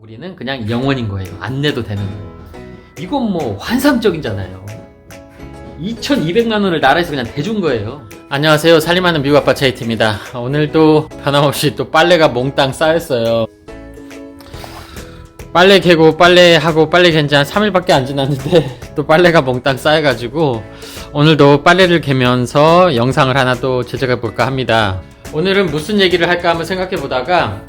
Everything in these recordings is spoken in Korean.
우리는 그냥 영원인 거예요. 안 내도 되는 거예요. 이건 뭐 환상적이잖아요. 2,200만 원을 나라에서 그냥 대준 거예요. 안녕하세요. 살림하는 미국 아빠 제이트입니다. 오늘도 변함없이 또 빨래가 몽땅 쌓였어요. 빨래 개고 빨래하고 빨래 갠지 한 3일밖에 안 지났는데 또 빨래가 몽땅 쌓여가지고 오늘도 빨래를 개면서 영상을 하나 또 제작해 볼까 합니다. 오늘은 무슨 얘기를 할까 한번 생각해 보다가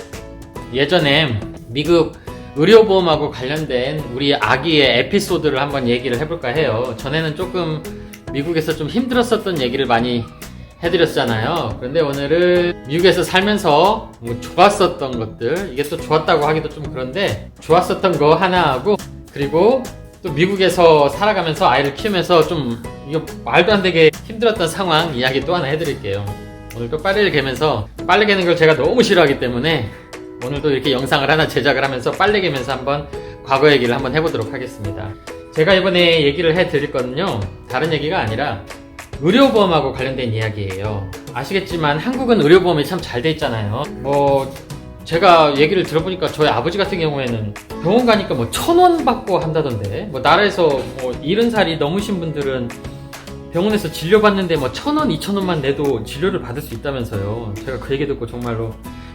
예전에 미국 의료보험하고 관련된 우리 아기의 에피소드를 한번 얘기를 해볼까 해요. 전에는 조금 미국에서 좀 힘들었었던 얘기를 많이 해드렸잖아요. 그런데 오늘은 미국에서 살면서 뭐 좋았었던 것들, 이게 또 좋았다고 하기도 좀 그런데 좋았었던 거 하나 하고, 그리고 또 미국에서 살아가면서 아이를 키우면서 좀 이거 말도 안 되게 힘들었던 상황 이야기 또 하나 해드릴게요. 오늘 또 빨래를 개면서 빨래 개는 걸 제가 너무 싫어하기 때문에 오늘도 이렇게 영상을 하나 제작을 하면서 빨래 개면서 한번 과거 얘기를 한번 해보도록 하겠습니다. 제가 이번에 얘기를 해드릴 거는요, 다른 얘기가 아니라 의료보험하고 관련된 이야기예요. 아시겠지만 한국은 의료보험이 참 잘 돼 있잖아요. 뭐 제가 얘기를 들어보니까 저희 아버지 같은 경우에는 병원 가니까 뭐 1,000원 받고 한다던데, 뭐 나라에서 뭐 70살이 넘으신 분들은 병원에서 진료받는데 뭐 1,000원, 2,000원만 내도 진료를 받을 수 있다면서요. 제가 그 얘기 듣고 정말로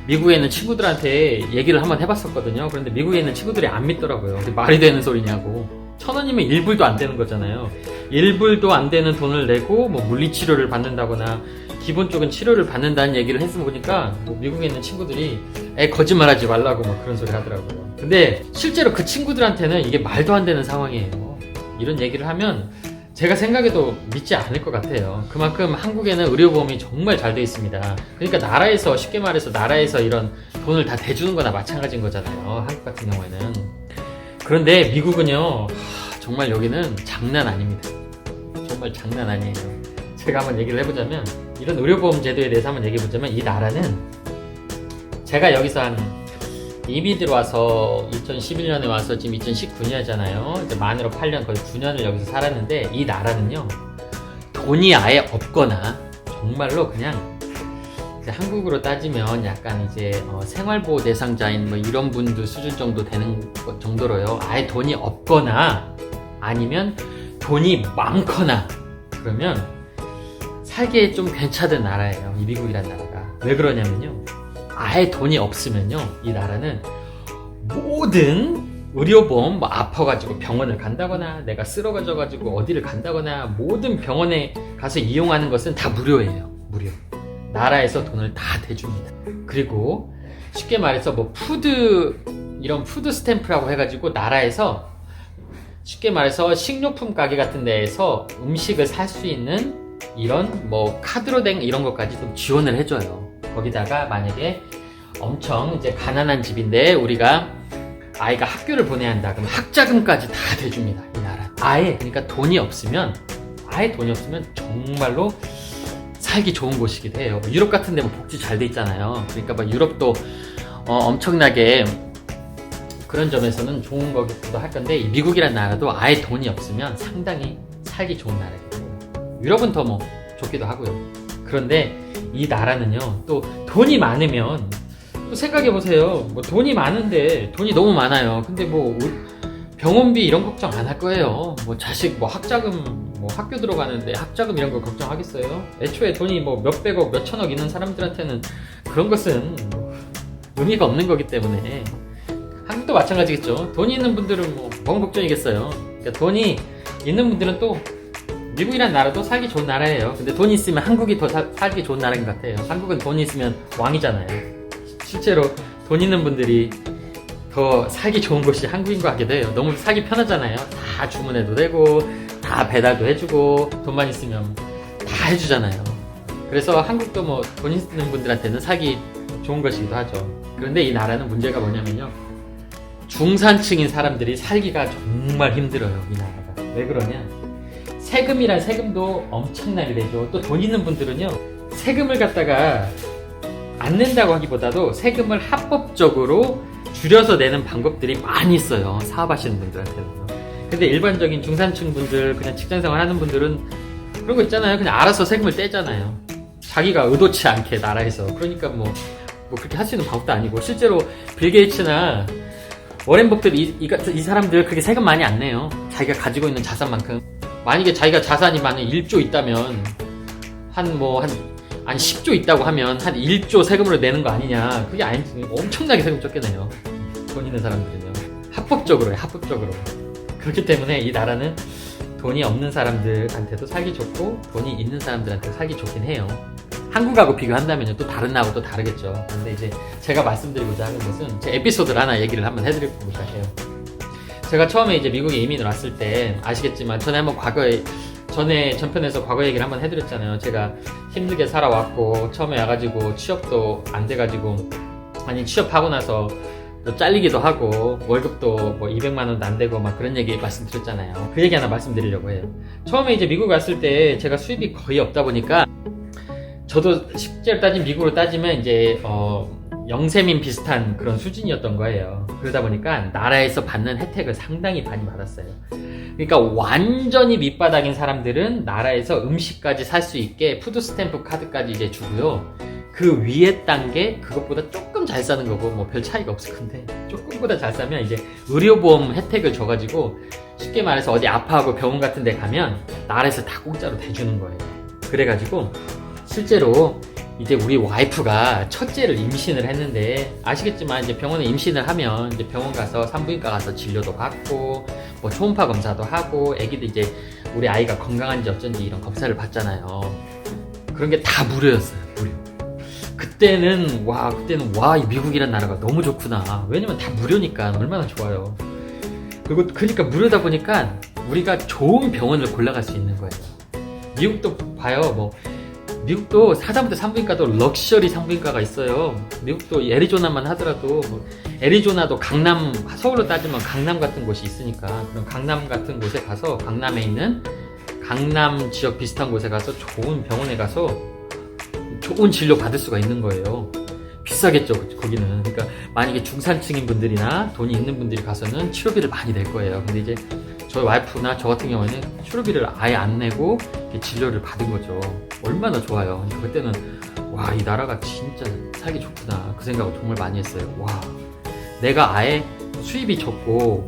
미국에 있는 친구들한테 얘기를 한번 해봤었거든요. 그런데 미국에 있는 친구들이 안 믿더라고요. 말이 되는 소리냐고. 1,000원이면 1불도 안 되는 거잖아요. 1불도 안 되는 돈을 내고 뭐 물리치료를 받는다거나 기본적인 치료를 받는다는 얘기를 해보니까 뭐 미국에 있는 친구들이 거짓말하지 말라고 막 그런 소리 하더라고요. 근데 실제로 그 친구들한테는 이게 말도 안 되는 상황이에요. 이런 얘기를 하면 제가 생각해도 믿지 않을 것 같아요. 그만큼 한국에는 의료보험이 정말 잘 돼 있습니다. 그러니까 나라에서, 쉽게 말해서 나라에서 이런 돈을 다 대주는 거나 마찬가지인 거잖아요. 한국 같은 경우에는. 그런데 미국은요, 정말 여기는 장난 아닙니다. 정말 장난 아니에요. 제가 한번 얘기를 해보자면, 이런 의료보험 제도에 대해서 한번 얘기해보자면, 이 나라는 제가 여기서 한 이미 들어와서 2011년에 와서 지금 2019년이잖아요. 이제 만으로 8년, 거의 9년을 여기서 살았는데, 이 나라는요, 돈이 아예 없거나 정말로 그냥 이제 한국으로 따지면 약간 이제 생활보호 대상자인 뭐 이런 분들 수준 정도 되는 정도로요, 아예 돈이 없거나 아니면 돈이 많거나 그러면 살기에 좀 괜찮은 나라예요, 이 미국이란 나라가. 왜 그러냐면요, 아예 돈이 없으면요, 이 나라는 모든 의료보험, 뭐 아파가지고 병원을 간다거나 내가 쓰러져가지고 어디를 간다거나 모든 병원에 가서 이용하는 것은 다 무료예요. 무료. 나라에서 돈을 다 대줍니다. 그리고 쉽게 말해서 뭐 이런 푸드 스탬프라고 해가지고 나라에서 쉽게 말해서 식료품 가게 같은 데에서 음식을 살 수 있는 이런 뭐 카드로 된 이런 것까지 좀 지원을 해줘요. 거기다가 만약에 엄청 이제 가난한 집인데 우리가 아이가 학교를 보내야 한다, 그럼 학자금까지 다 대줍니다, 이 나라. 아예, 그러니까 돈이 없으면 정말로 살기 좋은 곳이기도 해요. 유럽 같은 데 뭐 복지 잘 돼 있잖아요. 그러니까 막 유럽도 엄청나게 그런 점에서는 좋은 거기도 할 건데, 이 미국이란 나라도 아예 돈이 없으면 상당히 살기 좋은 나라이기도 해요. 유럽은 더 뭐 좋기도 하고요. 그런데 이 나라는요, 또 돈이 많으면, 또 생각해보세요. 뭐 돈이 많은데, 돈이 너무 많아요. 근데 뭐 병원비 이런 걱정 안 할 거예요. 뭐 자식 뭐 학자금, 뭐 학교 들어가는데 학자금 이런 거 걱정하겠어요? 애초에 돈이 뭐 몇백억, 몇천억 있는 사람들한테는 그런 것은 뭐 의미가 없는 거기 때문에. 한국도 마찬가지겠죠. 돈이 있는 분들은 뭔 걱정이겠어요. 그러니까 돈이 있는 분들은 또 미국이란 나라도 살기 좋은 나라예요. 근데 돈이 있으면 한국이 더 살기 좋은 나라인 것 같아요. 한국은 돈이 있으면 왕이잖아요. 실제로 돈 있는 분들이 더 살기 좋은 곳이 한국인 것 같기도 해요. 너무 살기 편하잖아요. 다 주문해도 되고 다 배달도 해주고 돈만 있으면 다 해주잖아요. 그래서 한국도 뭐 돈 있는 분들한테는 살기 좋은 것이기도 하죠. 그런데 이 나라는 문제가 뭐냐면요, 중산층인 사람들이 살기가 정말 힘들어요, 이 나라가. 왜 그러냐, 세금이란 세금도 엄청나게 내죠. 또 돈 있는 분들은요, 세금을 갖다가 안 낸다고 하기보다도 세금을 합법적으로 줄여서 내는 방법들이 많이 있어요, 사업하시는 분들한테는요. 근데 일반적인 중산층 분들, 그냥 직장생활 하는 분들은 그런 거 있잖아요. 그냥 알아서 세금을 떼잖아요. 자기가 의도치 않게 나라에서. 그러니까 뭐 그렇게 할 수 있는 방법도 아니고, 실제로 빌 게이츠나 워렌 버핏 이 사람들 그렇게 세금 많이 안 내요. 자기가 가지고 있는 자산만큼. 만약에 자기가 자산이 만약 1조 있다면 한 10조 있다고 하면 한 1조 세금으로 내는 거 아니냐. 그게 아니지. 엄청나게 세금 적게 내요. 돈 있는 사람들은요. 합법적으로 해요. 합법적으로. 그렇기 때문에 이 나라는 돈이 없는 사람들한테도 살기 좋고 돈이 있는 사람들한테도 살기 좋긴 해요. 한국하고 비교한다면 또 다른 나라하고 또 다르겠죠. 근데 이제 제가 말씀드리고자 하는 것은 제 에피소드를 하나 얘기를 한번 해드리고자 해요. 제가 처음에 이제 미국에 이민을 왔을 때 아시겠지만 전에 전편에서 과거 얘기를 한번 해드렸잖아요. 제가 힘들게 살아왔고 처음에 와가지고 취업도 안 돼가지고 취업하고 나서 또 잘리기도 하고 월급도 뭐 200만 원도 안 되고 막 그런 얘기 말씀드렸잖아요. 그 얘기 하나 말씀드리려고 해요. 처음에 이제 미국 왔을 때 제가 수입이 거의 없다 보니까 저도 실제로 미국으로 따지면 이제 영세민 비슷한 그런 수준이었던 거예요. 그러다 보니까 나라에서 받는 혜택을 상당히 많이 받았어요. 그러니까 완전히 밑바닥인 사람들은 나라에서 음식까지 살 수 있게 푸드 스탬프 카드까지 이제 주고요. 그 위에 단계 그것보다 조금 잘 사는 거고 뭐 별 차이가 없을 건데 조금보다 잘 사면 이제 의료보험 혜택을 줘가지고 쉽게 말해서 어디 아파하고 병원 같은 데 가면 나라에서 다 공짜로 대주는 거예요. 그래가지고 실제로 이제 우리 와이프가 첫째를 임신을 했는데 아시겠지만 이제 병원에 임신을 하면 이제 병원 가서 산부인과 가서 진료도 받고 뭐 초음파 검사도 하고 애기도 이제 우리 아이가 건강한지 어쩐지 이런 검사를 받잖아요. 그런 게 다 무료였어요. 무료. 그때는 이 미국이란 나라가 너무 좋구나. 왜냐면 다 무료니까 얼마나 좋아요. 그러니까 무료다 보니까 우리가 좋은 병원을 골라갈 수 있는 거예요. 미국도 봐요. 미국도 사자부터 산부인과도 럭셔리 산부인과가 있어요. 미국도 애리조나만 하더라도 애리조나도 서울로 따지면 강남 같은 곳이 있으니까 그럼 강남 같은 곳에 가서 강남에 있는 강남 지역 비슷한 곳에 가서 좋은 병원에 가서 좋은 진료 받을 수가 있는 거예요. 비싸겠죠 거기는. 그러니까 만약에 중산층인 분들이나 돈이 있는 분들이 가서는 치료비를 많이 낼 거예요. 근데 이제 저희 와이프나 저 같은 경우에는 치료비를 아예 안 내고 진료를 받은 거죠. 얼마나 좋아요. 그때는 이 나라가 진짜 살기 좋구나 그 생각을 정말 많이 했어요. 내가 아예 수입이 적고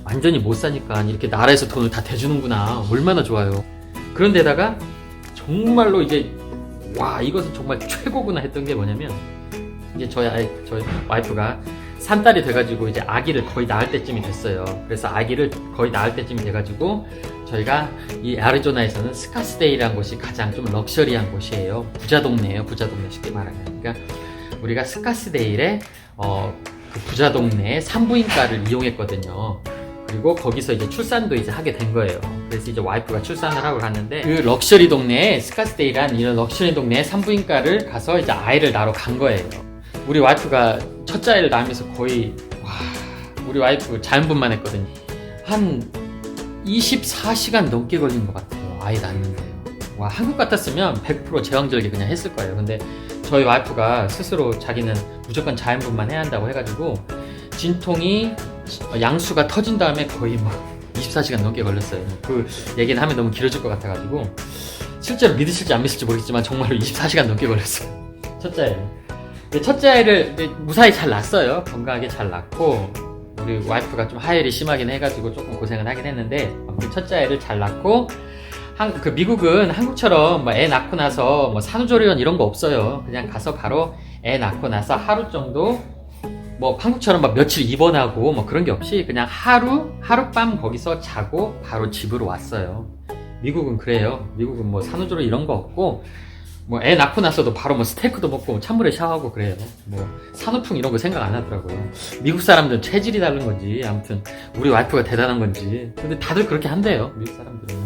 완전히 못 사니까 이렇게 나라에서 돈을 다 대주는구나. 얼마나 좋아요. 그런데다가 정말로 이제 이것은 정말 최고구나 했던 게 뭐냐면 이제 저희 와이프가 산딸이 돼가지고 이제 아기를 거의 낳을 때쯤이 됐어요. 그래서 아기를 거의 낳을 때쯤이 돼가지고 저희가 이 애리조나에서는 스카스데일이라는 곳이 가장 좀 럭셔리한 곳이에요. 부자 동네예요. 부자 동네 쉽게 말하면. 그러니까 우리가 스카스데일에 그 부자 동네의 산부인과를 이용했거든요. 그리고 거기서 이제 출산도 이제 하게 된 거예요. 그래서 이제 와이프가 출산을 하고 갔는데 그 럭셔리 동네에 스카스데일이란 이런 럭셔리 동네의 산부인과를 가서 이제 아이를 낳으러 간 거예요. 우리 와이프가 첫째 아이를 낳으면서 거의 우리 와이프 자연분만 했거든요. 한 24시간 넘게 걸린 것 같아요. 아이 낳는데요. 한국 같았으면 100% 제왕절개 그냥 했을 거예요. 근데 저희 와이프가 스스로 자기는 무조건 자연분만 해야 한다고 해가지고 진통이 양수가 터진 다음에 거의 24시간 넘게 걸렸어요. 그 얘기는 하면 너무 길어질 것 같아가지고 실제로 믿으실지 안 믿으실지 모르겠지만 정말로 24시간 넘게 걸렸어요. 첫째 아이를 무사히 잘 낳았어요. 건강하게 잘 낳고 우리 와이프가 좀 하혈이 심하긴 해가지고 조금 고생은 하긴 했는데 첫째 아이를 잘 낳고 미국은 한국처럼 애 낳고 나서 산후조리원 이런 거 없어요. 그냥 가서 바로 애 낳고 나서 하루 정도 한국처럼 며칠 입원하고 그런 게 없이 그냥 하룻밤 거기서 자고 바로 집으로 왔어요. 미국은 그래요. 미국은 산후조리 이런 거 없고 애 낳고 나서도 바로 스테이크도 먹고 찬물에 샤워하고 그래요. 산후풍 이런 거 생각 안 하더라고요. 미국 사람들은 체질이 다른 건지 아무튼 우리 와이프가 대단한 건지 근데 다들 그렇게 한대요. 미국 사람들은.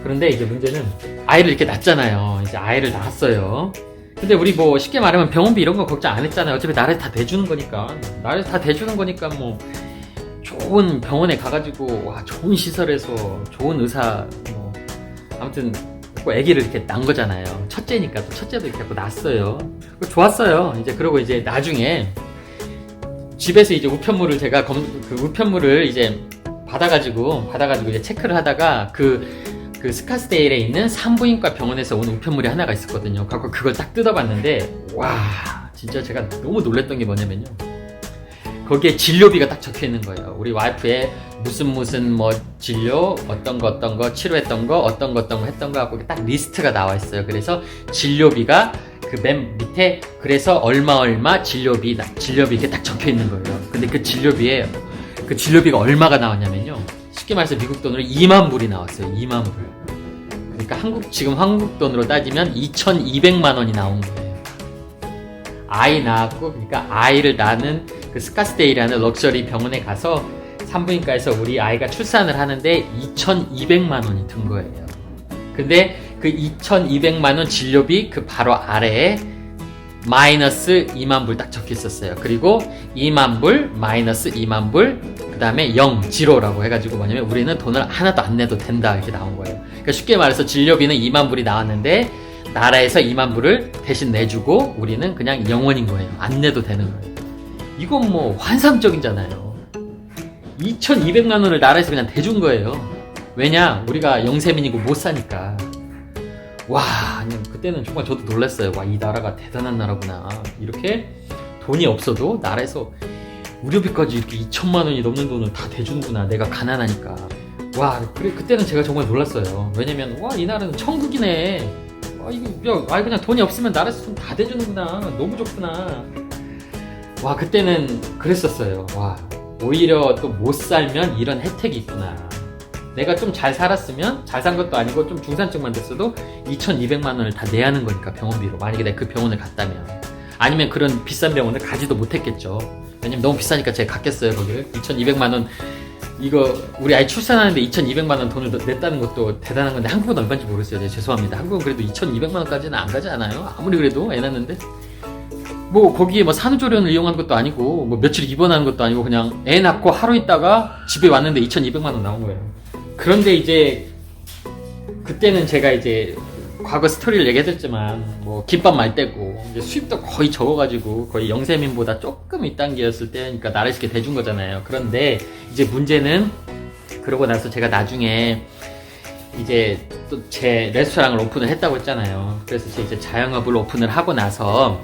그런데 이제 문제는 아이를 이렇게 낳잖아요. 이제 아이를 낳았어요. 근데 우리 쉽게 말하면 병원비 이런 거 걱정 안 했잖아요. 어차피 나라에서 다 대주는 거니까. 좋은 병원에 가가지고 좋은 시설에서 좋은 의사 아무튼 아기를 이렇게 낳은 거잖아요. 첫째니까 또 첫째도 이렇게 낳았어요. 좋았어요. 그러고 이제 나중에 집에서 이제 우편물을 제가 그 우편물을 이제 받아가지고 이제 체크를 하다가 그 스카스데일에 있는 산부인과 병원에서 온 우편물이 하나가 있었거든요. 그걸 딱 뜯어봤는데 진짜 제가 너무 놀랬던 게 뭐냐면요. 거기에 진료비가 딱 적혀 있는 거예요. 우리 와이프의 무슨 뭐 진료 어떤 거 치료했던 거 어떤 거 했던 거 하고 딱 리스트가 나와 있어요. 그래서 진료비가 그 맨 밑에 그래서 얼마 진료비 이렇게 딱 적혀 있는 거예요. 근데 그 진료비가 얼마가 나왔냐면요. 쉽게 말해서 미국 돈으로 2만 불이 나왔어요. 2만 불. 그러니까 지금 한국 돈으로 따지면 2,200만 원이 나온 거예요. 아이 낳았고, 그러니까 아이를 낳는 그 스카스데일이라는 럭셔리 병원에 가서 산부인과에서 우리 아이가 출산을 하는데 2,200만 원이 든 거예요. 근데 그 2,200만 원 진료비 그 바로 아래에 마이너스 2만 불 딱 적혀 있었어요. 그리고 2만 불, 마이너스 2만 불, 그 다음에 0라고 해가지고 뭐냐면 우리는 돈을 하나도 안 내도 된다 이렇게 나온 거예요. 그러니까 쉽게 말해서 진료비는 2만 불이 나왔는데 나라에서 2만 불을 대신 내주고 우리는 그냥 0원인 거예요. 안 내도 되는 거예요. 이건 뭐 환상적이잖아요. 2,200만 원을 나라에서 그냥 대준 거예요. 왜냐? 우리가 영세민이고 못 사니까. 와, 그때는 정말 저도 놀랐어요. 와, 이 나라가 대단한 나라구나. 이렇게 돈이 없어도 나라에서 의료비까지 이렇게 2천만 원이 넘는 돈을 다 대주는구나. 내가 가난하니까. 와, 그때는 제가 정말 놀랐어요. 왜냐면, 와, 이 나라는 천국이네. 와, 그냥 돈이 없으면 나라에서 돈 다 대주는구나. 너무 좋구나. 와, 그때는 그랬었어요. 와, 오히려 또 못 살면 이런 혜택이 있구나. 내가 좀 잘 살았으면, 잘 산 것도 아니고 좀 중산층만 됐어도 2,200만 원을 다 내야 하는 거니까, 병원비로. 만약에 내가 그 병원을 갔다면. 아니면 그런 비싼 병원을 가지도 못했겠죠. 왜냐면 너무 비싸니까 제가 갔겠어요, 거기를. 2,200만 원, 이거, 우리 아이 출산하는데 2,200만 원 돈을 냈다는 것도 대단한 건데, 한국은 얼마인지 모르겠어요. 죄송합니다. 한국은 그래도 2,200만 원까지는 안 가지 않아요? 아무리 그래도 애 낳는데. 뭐, 거기에 뭐 산후조리원을 이용한 것도 아니고, 뭐 며칠 입원하는 것도 아니고, 그냥 애 낳고 하루 있다가 집에 왔는데 2,200만 원 나온 거예요. 그런데 이제 그때는 제가 이제 과거 스토리를 얘기했었지만 뭐 김밥 말때고 이제 수입도 거의 적어가지고 거의 영세민보다 조금 윗단계였을 때니까 나를 쉽게 대준 거잖아요. 그런데 이제 문제는 그러고 나서 제가 나중에 이제 또 제 레스토랑을 오픈을 했다고 했잖아요. 그래서 이제 자영업을 오픈을 하고 나서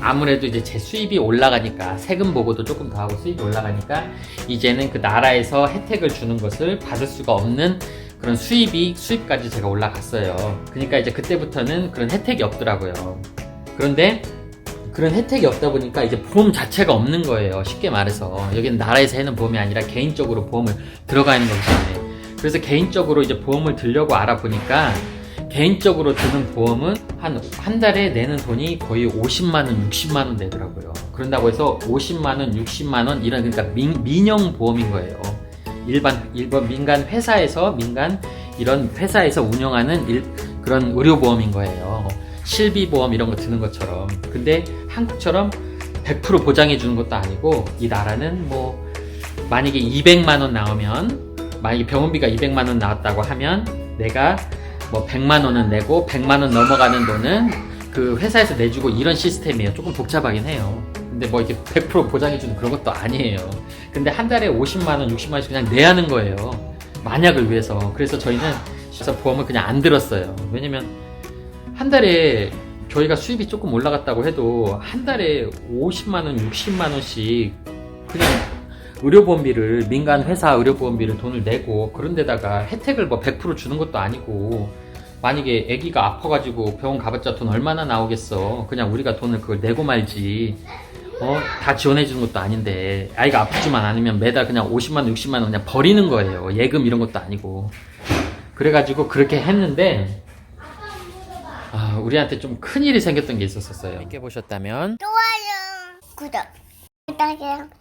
아무래도 이제 제 수입이 올라가니까 세금 보고도 조금 더 하고 수입이 올라가니까 이제는 그 나라에서 혜택을 주는 것을 받을 수가 없는 그런 수입까지 제가 올라갔어요. 그러니까 이제 그때부터는 그런 혜택이 없더라고요. 그런데 그런 혜택이 없다 보니까 이제 보험 자체가 없는 거예요. 쉽게 말해서 여기는 나라에서 해는 보험이 아니라 개인적으로 보험을 들어가 있는 거기 때문에. 그래서 개인적으로 이제 보험을 들려고 알아보니까 개인적으로 드는 보험은 한 달에 내는 돈이 거의 50만원, 60만원 내더라고요. 그런다고 해서 50만원, 60만원 이런, 그러니까 민영 보험인 거예요. 일반 민간 회사에서, 이런 회사에서 운영하는 그런 의료보험인 거예요. 실비보험 이런 거 드는 것처럼. 근데 한국처럼 100% 보장해 주는 것도 아니고, 이 나라는 뭐, 만약에 200만원 나오면, 만약에 병원비가 200만원 나왔다고 하면, 내가 뭐 100만 원은 내고 100만 원 넘어가는 돈은 그 회사에서 내주고 이런 시스템이에요. 조금 복잡하긴 해요. 근데 뭐 이렇게 100% 보장해주는 그런 것도 아니에요. 근데 한 달에 50만 원, 60만 원씩 그냥 내야 하는 거예요. 만약을 위해서. 그래서 저희는 그래서 보험을 그냥 안 들었어요. 왜냐면 한 달에 저희가 수입이 조금 올라갔다고 해도 한 달에 50만 원, 60만 원씩 그냥 의료보험비를, 민간 회사 의료보험비를 돈을 내고, 그런 데다가 혜택을 뭐 100% 주는 것도 아니고, 만약에 아기가 아파가지고 병원 가봤자 돈 얼마나 나오겠어. 그냥 우리가 돈을 그걸 내고 말지. 다 지원해주는 것도 아닌데, 아이가 아프지만 않으면 매달 그냥 50만원, 60만원 그냥 버리는 거예요. 예금 이런 것도 아니고. 그래가지고 그렇게 했는데, 우리한테 좀 큰일이 생겼던 게 있었어요. 재밌게 보셨다면 좋아요, 구독 부탁해요.